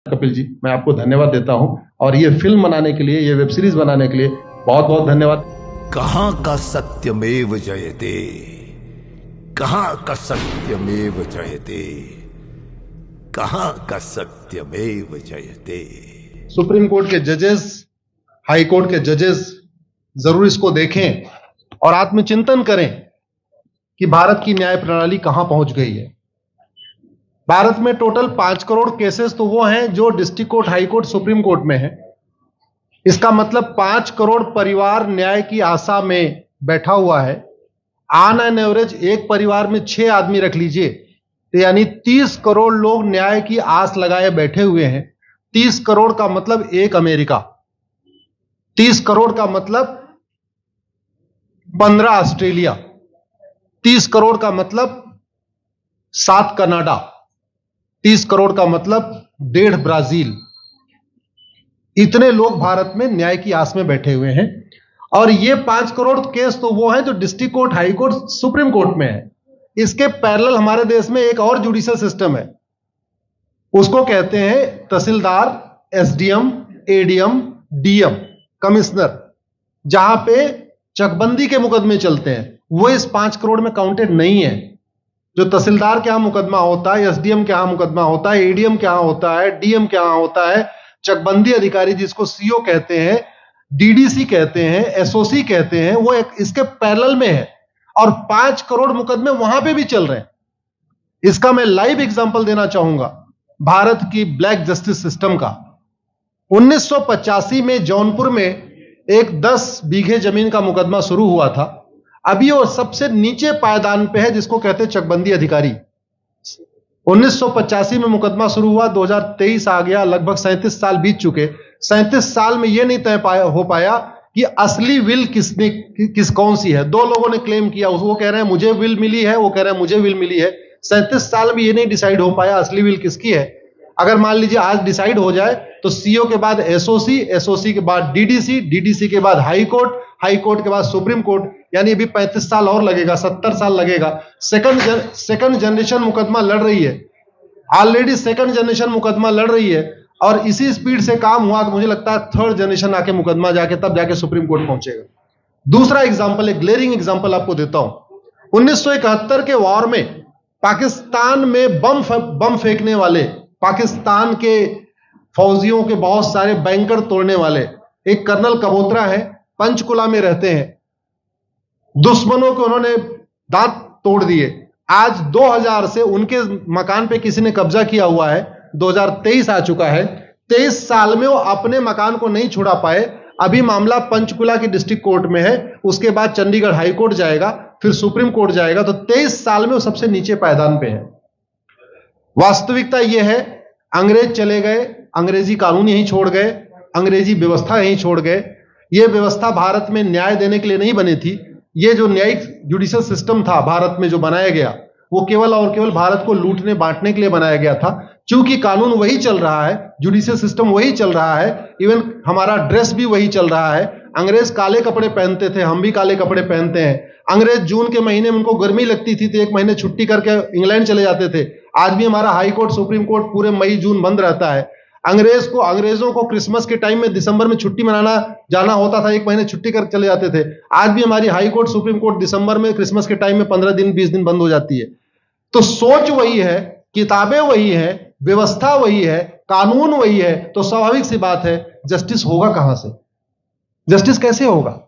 कपिल जी, मैं आपको धन्यवाद देता हूं और ये फिल्म बनाने के लिए, ये वेब सीरीज बनाने के लिए बहुत बहुत धन्यवाद। कहां का सत्यमेव जयते, कहां का सत्यमेव जयते, कहां का सत्यमेव जयते। सुप्रीम कोर्ट के जजेस, हाई कोर्ट के जजेस जरूर इसको देखें और आत्मचिंतन करें कि भारत की न्याय प्रणाली कहां पहुंच गई है। भारत में टोटल 5 करोड़ केसेस तो वो हैं जो district court, high court, supreme court में है। इसका मतलब 5 करोड़ परिवार न्याय की आशा में बैठा हुआ है। ऑन एन एवरेज एक परिवार में 6 आदमी रख लीजिए, तो यानी 30 करोड़ लोग न्याय की आस लगाए बैठे हुए हैं। 30 करोड़ का मतलब एक अमेरिका, 30 करोड़ का मतलब 15 ऑस्ट्रेलिया, 30 करोड़ का मतलब 7 कनाडा, 30 करोड़ का मतलब 1.5 ब्राजील। इतने लोग भारत में न्याय की आस में बैठे हुए हैं। और ये 5 करोड़ केस तो वो हैं जो district court, high court, supreme court में है। इसके पैरेलल हमारे देश में एक और जुडिशियल सिस्टम है, उसको कहते हैं तहसीलदार, एसडीएम, एडीएम, डीएम, कमिश्नर, जहां पे चकबंदी के मुकदमे चलते हैं। वो इस 5 करोड़ में काउंटेड नहीं है। जो तहसीलदार के यहां मुकदमा होता है, एसडीएम के यहां मुकदमा होता है, एडीएम के यहां होता है, डीएम के यहां होता है, चकबंदी अधिकारी जिसको सीओ कहते हैं, डीडीसी कहते हैं, एसओसी कहते हैं, वो इसके पैरेलल में है और 5 करोड़ मुकदमे वहां पे भी चल रहे हैं। इसका मैं लाइव एग्जांपल देना चाहूंगा भारत की ब्लैक जस्टिस सिस्टम का। 1985 में जौनपुर में एक 10 बीघे जमीन का मुकदमा शुरू हुआ था। अभी वो सबसे नीचे पायदान पे है, जिसको कहते हैं चकबंदी अधिकारी। 1985 में मुकदमा शुरू हुआ, 2023 आ गया, लगभग 37 साल बीत चुके। 37 साल में यह नहीं तय हो पाया कि असली विल कौन सी है। 2 लोगों ने क्लेम किया, वो कह रहे हैं मुझे विल मिली है, वो कह रहे हैं मुझे विल मिली है। 37 साल में यह नहीं डिसाइड हो पाया असली विल किसकी है। अगर मान लीजिए आज डिसाइड हो जाए तो सीओ के बाद एसओसी, एसओसी के बाद डीडीसी, डीडीसी के बाद हाई कोर्ट, हाई कोर्ट के बाद सुप्रीम कोर्ट, यानी अभी 35 साल और लगेगा, 70 साल लगेगा। सेकंड जनरेशन मुकदमा लड़ रही है, ऑलरेडी सेकंड जनरेशन मुकदमा लड़ रही है और इसी स्पीड से काम हुआ तो मुझे लगता है थर्ड जनरेशन आके मुकदमा तब जाके सुप्रीम कोर्ट पहुंचेगा। दूसरा एग्जांपल, एक ग्लेरिंग एग्जांपल आपको देता हूं। 1971 के वॉर में पाकिस्तान में बम फेंकने वाले, पाकिस्तान के फौजियों के बहुत सारे बैंकर तोड़ने वाले एक कर्नल कबोत्रा है, पंचकुला में रहते हैं। दुश्मनों को उन्होंने दांत तोड़ दिए। आज 2000 से उनके मकान पे किसी ने कब्जा किया हुआ है। 2023 आ चुका है, 23 साल में वो अपने मकान को नहीं छुड़ा पाए। अभी मामला पंचकुला की डिस्ट्रिक्ट कोर्ट में है, उसके बाद चंडीगढ़ हाई कोर्ट जाएगा, फिर सुप्रीम कोर्ट जाएगा। तो 23 साल में वो सबसे नीचे पायदान पे है। वास्तविकता यह है, अंग्रेज चले गए, अंग्रेजी कानून यहीं छोड़ गए, अंग्रेजी व्यवस्था यहीं छोड़ गए। यह व्यवस्था भारत में न्याय देने के लिए नहीं बनी थी। यह जो न्यायिक जुडिशियल सिस्टम था भारत में जो बनाया गया, वो केवल और केवल भारत को लूटने बांटने के लिए बनाया गया था। चूंकि कानून वही चल रहा है, जुडिशियल सिस्टम वही चल रहा है, इवन हमारा ड्रेस भी वही चल रहा है। अंग्रेज काले कपड़े पहनते थे, हम भी काले कपड़े पहनते हैं। अंग्रेज जून के महीने में उनको गर्मी लगती थी तो 1 महीने छुट्टी करके इंग्लैंड चले जाते थे। आज भी हमारा हाई कोर्ट, सुप्रीम कोर्ट पूरे मई जून बंद रहता है। अंग्रेजों को क्रिसमस के टाइम में दिसंबर में छुट्टी मनाना जाना होता था, 1 महीने छुट्टी कर चले जाते थे। आज भी हमारी हाई कोर्ट, सुप्रीम कोर्ट दिसंबर में, क्रिसमस के टाइम में 15 दिन 20 दिन बंद हो जाती है। तो सोच वही है, किताबें वही है, व्यवस्था वही है, कानून वही है, तो स्वाभाविक सी बात है जस्टिस होगा कहां से? जस्टिस कैसे होगा?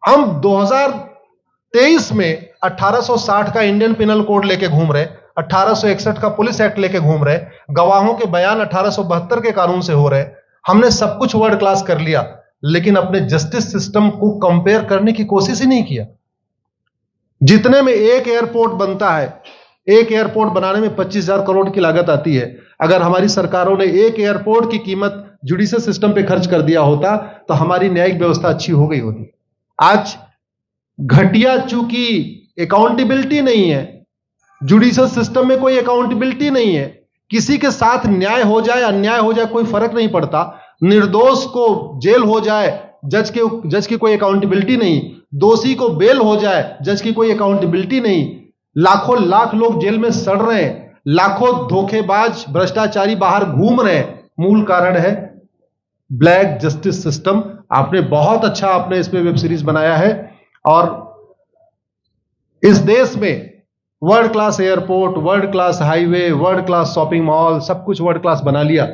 हम 2023 में 1860 का इंडियन पिनल कोड लेके घूम रहे, 1861 का पुलिस एक्ट लेके घूम रहे, गवाहों के बयान 1872 के कानून से हो रहे। हमने सब कुछ वर्ल्ड क्लास कर लिया, लेकिन अपने जस्टिस सिस्टम को कंपेयर करने की कोशिश ही नहीं किया। जितने में एक एयरपोर्ट बनता है, एक एयरपोर्ट बनाने में 25,000 करोड़ की लागत आती है। अगर हमारी सरकारों ने एक एयरपोर्ट की कीमत जुडिशियल सिस्टम पे खर्च कर दिया होता तो हमारी न्यायिक व्यवस्था अच्छी हो गई होती। आज घटिया, चूंकि अकाउंटेबिलिटी नहीं है, जुडिशियल सिस्टम में कोई अकाउंटेबिलिटी नहीं है। किसी के साथ न्याय हो जाए, अन्याय हो जाए, कोई फर्क नहीं पड़ता। निर्दोष को जेल हो जाए, जज की कोई अकाउंटेबिलिटी नहीं। दोषी को बेल हो जाए, जज की कोई अकाउंटेबिलिटी नहीं। लाख लोग जेल में सड़ रहे हैं, लाखों धोखेबाज भ्रष्टाचारी बाहर घूम रहे हैं, मूल कारण है ब्लैक जस्टिस सिस्टम। आपने बहुत अच्छा आपने इस पे वेब सीरीज बनाया है, और इस देश में world class airport, world class highway, world class shopping mall, सब कुछ वर्ल्ड क्लास बना लिया।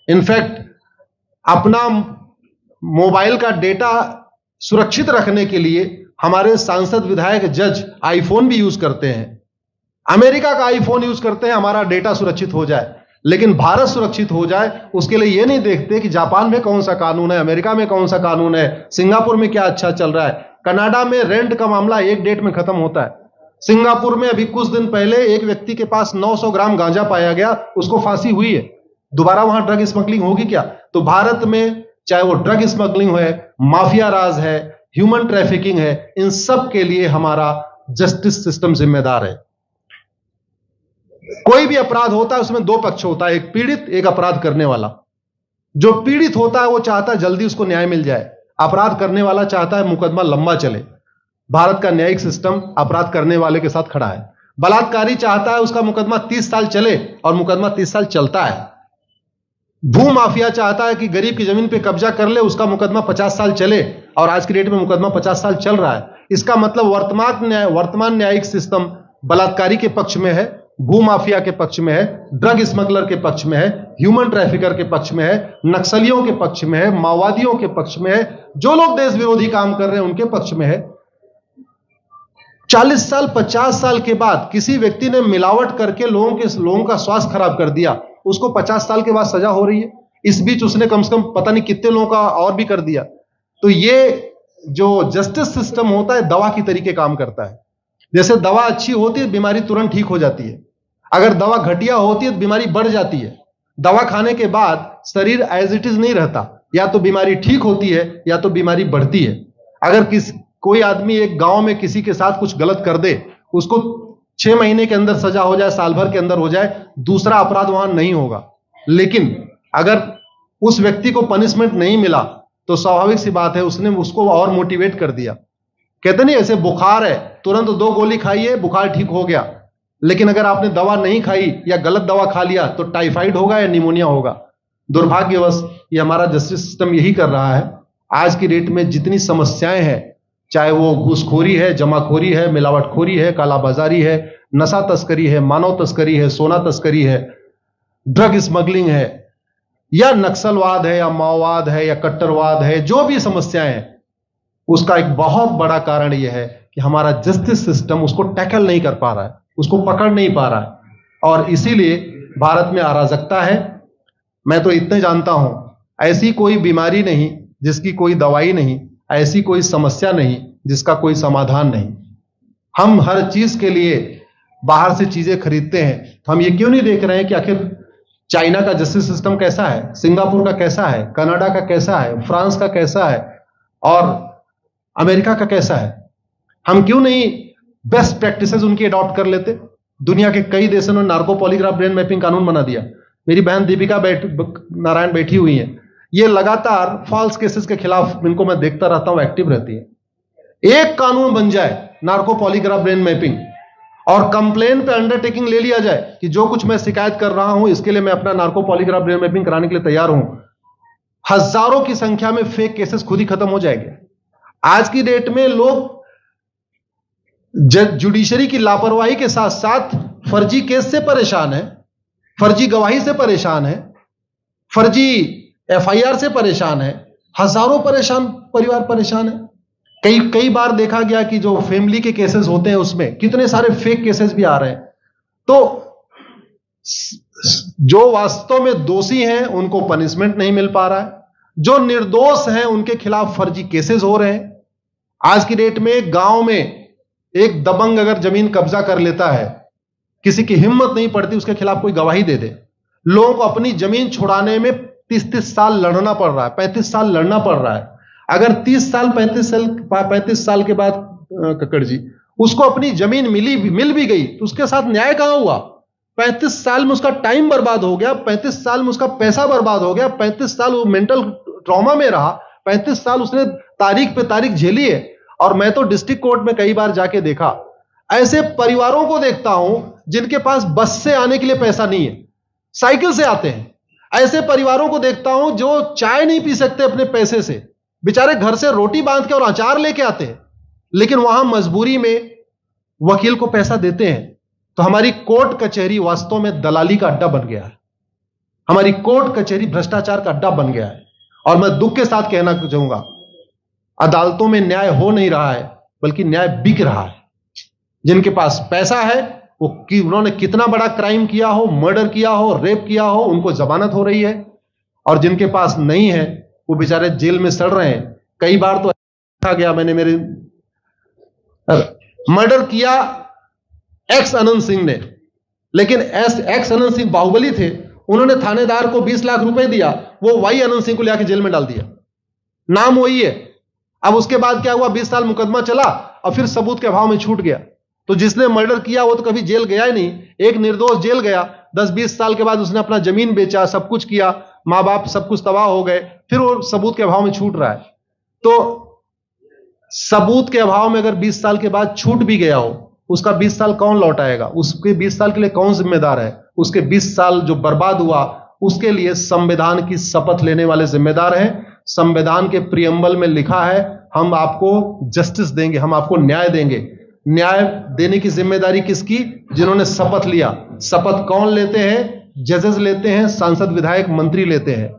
इनफैक्ट अपना मोबाइल का डेटा सुरक्षित रखने के लिए हमारे सांसद, विधायक, जज आईफोन भी यूज करते हैं। अमेरिका का आईफोन यूज करते हैं हमारा डेटा सुरक्षित हो जाए, लेकिन भारत सुरक्षित हो जाए उसके लिए यह नहीं देखते कि जापान में कौन सा कानून है, अमेरिका में कौन सा कानून है, सिंगापुर में क्या अच्छा चल रहा है। कनाडा में रेंट का मामला एक डेट में खत्म होता है। सिंगापुर में अभी कुछ दिन पहले एक व्यक्ति के पास 900 ग्राम गांजा पाया गया, उसको फांसी हुई है। दोबारा वहां ड्रग स्मगलिंग होगी क्या? तो भारत में चाहे वो ड्रग स्मगलिंग है, माफिया राज है, ह्यूमन ट्रैफिकिंग है, इन सब के लिए हमारा जस्टिस सिस्टम जिम्मेदार है। कोई भी अपराध होता है उसमें दो पक्ष होता है, एक पीड़ित, एक अपराध करने वाला। जो पीड़ित होता है वो चाहता है जल्दी उसको न्याय मिल जाए, अपराध करने वाला चाहता है मुकदमा लंबा चले। भारत का न्यायिक सिस्टम अपराध करने वाले के साथ खड़ा है। बलात्कारी चाहता है उसका मुकदमा 30 साल चले, और मुकदमा 30 साल चलता है। भू माफिया चाहता है कि गरीब की जमीन पे कब्जा कर ले, उसका मुकदमा 50 साल चले, और आज की डेट में मुकदमा 50 साल चल रहा है। इसका मतलब वर्तमान न्यायिक सिस्टम बलात्कारी के पक्ष में है, भू माफिया के पक्ष में है, ड्रग स्मगलर के पक्ष में है, ह्यूमन ट्रैफिकर के पक्ष में है, नक्सलियों के पक्ष में है, माओवादियों के पक्ष में है, जो लोग देश विरोधी काम कर रहे हैं उनके पक्ष में है। 40 साल 50 साल के बाद किसी व्यक्ति ने मिलावट करके लोगों का स्वास्थ्य खराब कर दिया, उसको 50 साल के बाद सजा हो रही है। इस बीच उसने कम से कम पता नहीं कितने लोगों का और भी कर दिया। तो ये जो जस्टिस सिस्टम होता है दवा की तरीके काम करता है। जैसे दवा अच्छी होती है बीमारी तुरंत ठीक हो जाती है, अगर दवा घटिया होती है तो बीमारी बढ़ जाती है। दवा खाने के बाद शरीर एज इट इज नहीं रहता, या तो बीमारी ठीक होती है या तो बीमारी बढ़ती है। अगर कोई आदमी एक गांव में किसी के साथ कुछ गलत कर दे, उसको 6 महीने के अंदर सजा हो जाए, साल भर के अंदर हो जाए, दूसरा अपराध वहां नहीं होगा। लेकिन अगर उस व्यक्ति को पनिशमेंट नहीं मिला तो स्वाभाविक सी बात है उसने उसको और मोटिवेट कर दिया। कहते नहीं ऐसे बुखार है, तुरंत 2 गोली खाइए बुखार ठीक हो गया, लेकिन अगर आपने दवा नहीं खाई या गलत दवा खा लिया तो टाइफाइड होगा या निमोनिया होगा। दुर्भाग्यवश ये हमारा जस्टिस सिस्टम यही कर रहा है। आज की डेट में जितनी समस्याएं हैं, चाहे वो घूसखोरी है, जमाखोरी है, मिलावटखोरी है, कालाबाजारी है, नशा तस्करी है, मानव तस्करी है, सोना तस्करी है, ड्रग स्मगलिंग है, या नक्सलवाद है, या माओवाद है, या कट्टरवाद है, जो भी समस्याएं हैं, उसका एक बहुत बड़ा कारण यह है कि हमारा जस्टिस सिस्टम उसको टैकल नहीं कर पा रहा है, उसको पकड़ नहीं पा रहा है, और इसीलिए भारत में अराजकता है। मैं तो इतने जानता हूं, ऐसी कोई बीमारी नहीं जिसकी कोई दवाई नहीं, ऐसी कोई समस्या नहीं जिसका कोई समाधान नहीं। हम हर चीज के लिए बाहर से चीजें खरीदते हैं, तो हम ये क्यों नहीं देख रहे हैं कि आखिर चाइना का जस्टिस सिस्टम कैसा है, सिंगापुर का कैसा है, कनाडा का कैसा है, फ्रांस का कैसा है, और अमेरिका का कैसा है। हम क्यों नहीं बेस्ट प्रैक्टिसेस उनकी अडॉप्ट कर लेते। दुनिया के कई देशों ने नार्को पॉलीग्राफ ब्रेन मैपिंग कानून बना दिया। मेरी बहन दीपिका नारायण बैठी हुई है, ये लगातार फॉल्स केसेस के खिलाफ, इनको मैं देखता रहता हूं, एक्टिव रहती है। एक कानून बन जाए नार्को पॉलीग्राफ ब्रेन मैपिंग, और कंप्लेन पे अंडरटेकिंग ले लिया जाए कि जो कुछ मैं शिकायत कर रहा हूं इसके लिए मैं अपना नार्को पॉलीग्राफ ब्रेन मैपिंग कराने के लिए तैयार हूं, हजारों की संख्या में फेक केसेस खुद ही खत्म हो जाएंगे। आज की डेट में लोग जुडिशरी की लापरवाही के साथ साथ फर्जी केस से परेशान है, फर्जी गवाही से परेशान है, फर्जी एफआईआर से परेशान है, हजारों परिवार परेशान है। कई बार देखा गया कि जो फैमिली के केसेस होते हैं उसमें कितने सारे फेक केसेस भी आ रहे हैं। तो जो वास्तव में दोषी हैं उनको पनिशमेंट नहीं मिल पा रहा है, जो निर्दोष हैं उनके खिलाफ फर्जी केसेस हो रहे हैं। आज की डेट में गांव में एक दबंग अगर जमीन कब्जा कर लेता है, किसी की हिम्मत नहीं पड़ती उसके खिलाफ कोई गवाही दे दे। लोगों को अपनी जमीन छुड़ाने में 30 साल लड़ना पड़ रहा है, 35 साल लड़ना पड़ रहा है। अगर 30 साल 35 साल के बाद कक्कड़ जी उसको अपनी जमीन मिल भी गई तो उसके साथ न्याय कहां हुआ? 35 साल में उसका टाइम बर्बाद हो गया, 35 साल में उसका पैसा बर्बाद हो गया, 35 साल वो मेंटल ट्रॉमा में रहा, 35 साल उसने तारीख पे तारीख झेली है। और मैं तो डिस्ट्रिक्ट कोर्ट में कई बार जाके देखा, ऐसे परिवारों को देखता हूं जिनके पास बस से आने के लिए पैसा नहीं है, साइकिल से आते हैं। ऐसे परिवारों को देखता हूं जो चाय नहीं पी सकते अपने पैसे से, बेचारे घर से रोटी बांध के और अचार लेके आते हैं, लेकिन वहां मजबूरी में वकील को पैसा देते हैं। तो हमारी कोर्ट कचहरी वास्तव में दलाली का अड्डा बन गया है। हमारी कोर्ट कचहरी भ्रष्टाचार का अड्डा बन गया है। और मैं दुख के साथ कहना चाहूंगा, अदालतों में न्याय हो नहीं रहा है, बल्कि न्याय बिक रहा है। जिनके पास पैसा है, वो उन्होंने कितना बड़ा क्राइम किया हो, मर्डर किया हो, रेप किया हो, उनको जमानत हो रही है। और जिनके पास नहीं है, वो बेचारे जेल में सड़ रहे हैं। कई बार तो देखा गया, मैंने मेरे मर्डर किया एक्स अनंत सिंह ने, लेकिन एक्स अनंत सिंह बाहुबली थे, उन्होंने थानेदार को 20 लाख रुपए दिया, वो वाई अनंत सिंह को लेकर जेल में डाल दिया। नाम वही है। अब उसके बाद क्या हुआ, 20 साल मुकदमा चला और फिर सबूत के अभाव में छूट गया। तो जिसने मर्डर किया वो तो कभी जेल गया ही नहीं। एक निर्दोष जेल गया, 10-20 साल के बाद उसने अपना जमीन बेचा, सब कुछ किया, मां बाप सब कुछ तबाह हो गए, फिर वो सबूत के अभाव में छूट रहा है। तो सबूत के अभाव में अगर 20 साल के बाद छूट भी गया हो, उसका 20 साल कौन लौटाएगा? उसके 20 साल के लिए कौन जिम्मेदार है? उसके 20 साल जो बर्बाद हुआ, उसके लिए संविधान की शपथ लेने वाले जिम्मेदार हैं। संविधान के प्रियम्बल में लिखा है, हम आपको जस्टिस देंगे, हम आपको न्याय देंगे। न्याय देने की जिम्मेदारी किसकी? जिन्होंने शपथ लिया। शपथ कौन लेते हैं? जजेस लेते हैं, सांसद, विधायक, मंत्री लेते हैं।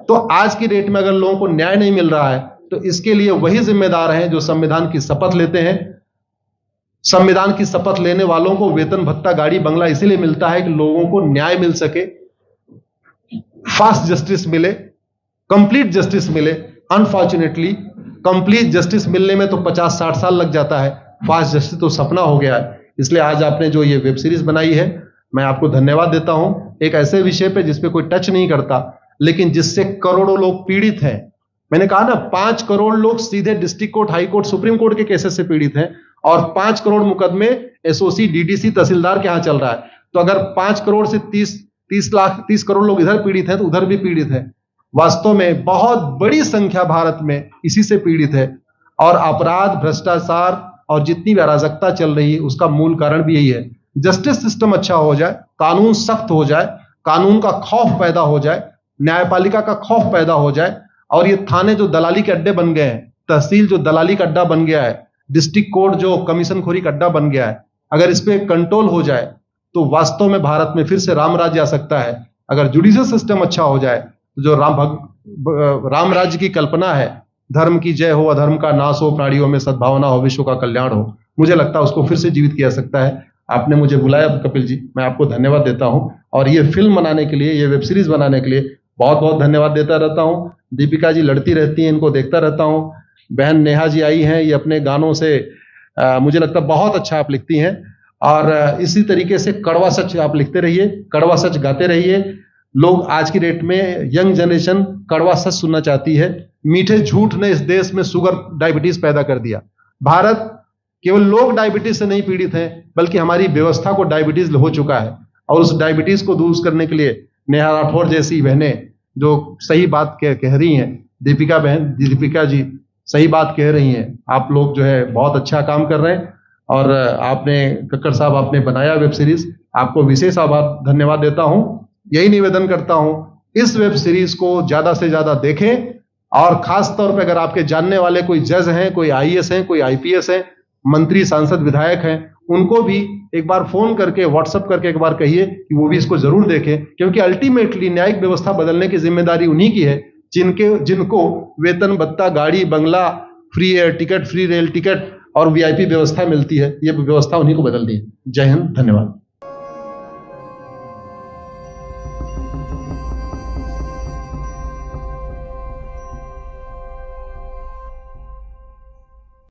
तो आज की डेट में अगर लोगों को न्याय नहीं मिल रहा है, तो इसके लिए वही जिम्मेदार हैं जो संविधान की शपथ लेते हैं। संविधान की शपथ लेने वालों को वेतन, भत्ता, गाड़ी, बंगला इसीलिए मिलता है कि लोगों को न्याय मिल सके, फास्ट जस्टिस मिले, कंप्लीट जस्टिस मिले। अनफॉर्चुनेटली कंप्लीट जस्टिस मिलने में तो 50-60 साल लग जाता है, फास्ट जस्टिस तो सपना हो गया है। इसलिए आज आपने जो ये वेब सीरीज बनाई है, मैं आपको धन्यवाद देता हूं। एक ऐसे विषय पे जिसपे कोई टच नहीं करता, लेकिन जिससे करोड़ों लोग पीड़ित हैं। मैंने कहा ना, 5 करोड़ लोग सीधे district court, high court, supreme court के केसेस से पीड़ित हैं, और 5 करोड़ मुकदमे एसओसी, डीडीसी, तहसीलदार के यहां चल रहा है। तो अगर 5 करोड़ से 30 करोड़ लोग इधर पीड़ित हैं, तो उधर भी पीड़ित है। वास्तव में बहुत बड़ी संख्या भारत में इसी से पीड़ित है। और अपराध, भ्रष्टाचार और जितनी भी अराजकता चल रही है, उसका मूल कारण भी यही है। जस्टिस सिस्टम अच्छा हो जाए, कानून सख्त हो जाए, कानून का खौफ पैदा हो जाए, न्यायपालिका का खौफ पैदा हो जाए, और ये थाने जो दलाली के अड्डे बन गए हैं, तहसील जो दलाली का अड्डा बन गया है, डिस्ट्रिक्ट कोर्ट जो कमीशन खोरी का अड्डा बन गया है, अगर इस पे कंट्रोल हो जाए तो वास्तव में भारत में फिर से राम राज्य आ सकता है। अगर जुडिशियल सिस्टम अच्छा हो जाए, तो जो राम राज्य की कल्पना है, धर्म की जय हो, अधर्म का नाश हो, प्राणियों में सद्भावना हो, विश्व का कल्याण हो, मुझे लगता है उसको फिर से जीवित किया सकता है। आपने मुझे बुलाया कपिल जी, मैं आपको धन्यवाद देता हूं। और ये फिल्म बनाने के लिए, ये वेब सीरीज बनाने के लिए बहुत बहुत धन्यवाद देता रहता हूं। दीपिका जी लड़ती रहती हैं, इनको देखता रहता हूं। बहन नेहा जी आई हैं, ये अपने गानों से मुझे लगता है बहुत अच्छा आप लिखती हैं। और इसी तरीके से कड़वा सच आप लिखते रहिए, कड़वा सच गाते रहिए। लोग आज की डेट में, यंग जनरेशन कड़वा सच सुनना चाहती है। मीठे झूठ ने इस देश में शुगर, डायबिटीज पैदा कर दिया। भारत केवल लोग डायबिटीज से नहीं पीड़ित हैं, बल्कि हमारी व्यवस्था को डायबिटीज हो चुका है। और उस डायबिटीज को दूर करने के लिए नेहा राठौर जैसी बहनें जो सही बात कह रही हैं, दीपिका जी सही बात कह रही हैं, आप लोग जो है बहुत अच्छा काम कर रहे हैं। और आपने, कक्कड़ साहब, आपने बनाया वेब सीरीज, आपको विशेष आभार, धन्यवाद देता हूं। यही निवेदन करता हूं, इस वेब सीरीज को ज्यादा से ज्यादा देखें। और खास तौर पे अगर आपके जानने वाले कोई जज हैं, कोई आईएएस हैं, कोई आईपीएस हैं, मंत्री, सांसद, विधायक हैं, उनको भी एक बार फोन करके, व्हाट्सएप करके एक बार कहिए कि वो भी इसको जरूर देखें। क्योंकि अल्टीमेटली न्यायिक व्यवस्था बदलने की जिम्मेदारी उन्हीं की है जिनको वेतन, भत्ता, गाड़ी, बंगला, free air ticket, free rail ticket और वीआईपी व्यवस्था मिलती है। ये व्यवस्था उन्हीं को बदलनी है। जय हिंद, धन्यवाद।